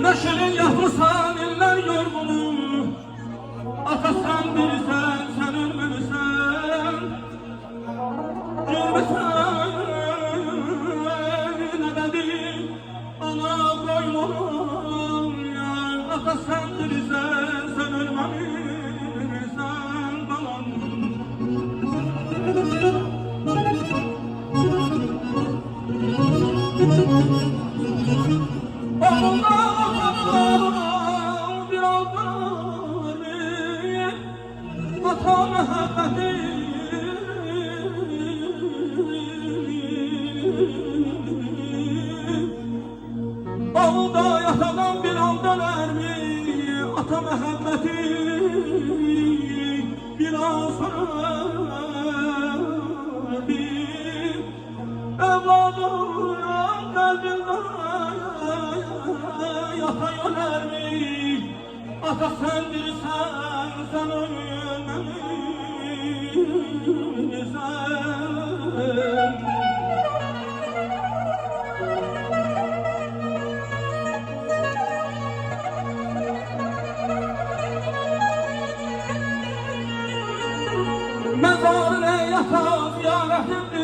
Neşenin yapırsan iller yorgunum. Ata sen bilirsen sen ölmemişsen. Görmesen ebedi ana koynum yar. Ata sen bilirsen sen ölmemişsen balam. Ata mehabbeti Ağda yatadan bir an döner mi? Ata mehabbeti bir an söner mi? Evladım kalbinden yata yöner mi? Ata sendirsen sen ölmemişsen. Mezarına yata ziyaretimdir.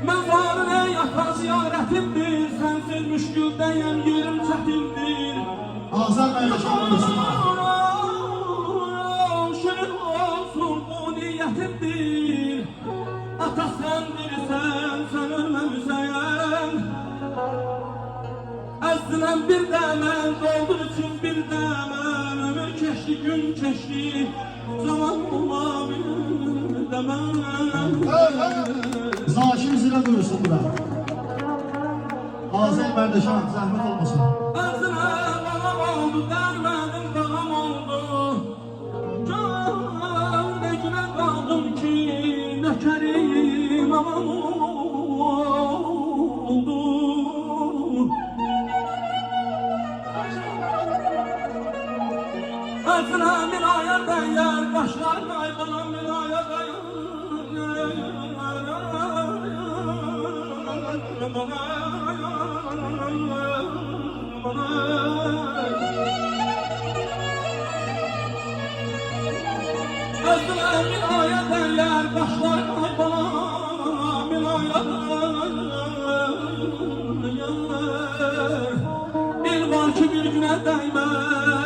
Mezarına yata ziyaretimdir. Sensiz müşküldeyim yerim çetindir. Azam Beyleşan Şirin olsun bu niyetimdir. Ata sendirsen sen ölmemişsen. Əzdilən bir dəmən, doldur için bir dəmən. Ömür keçdi, gün keçdi, zaman olmadı dəmən. Zakir zirə duyursun bura. Azam Beyleşan zahmet olmasın. Əzdilən bağam oldu, dərmədim bağam oldu. Can ne güne qaldım ki, nökərim aman oldu. Əzrə bir aya dəyər, qaşlar qaybanan bir aya dəyər. Əzrə bir aya dəyər, qaşlar qaybanan bir aya dəyər. Bir var ki bir günə dəymər.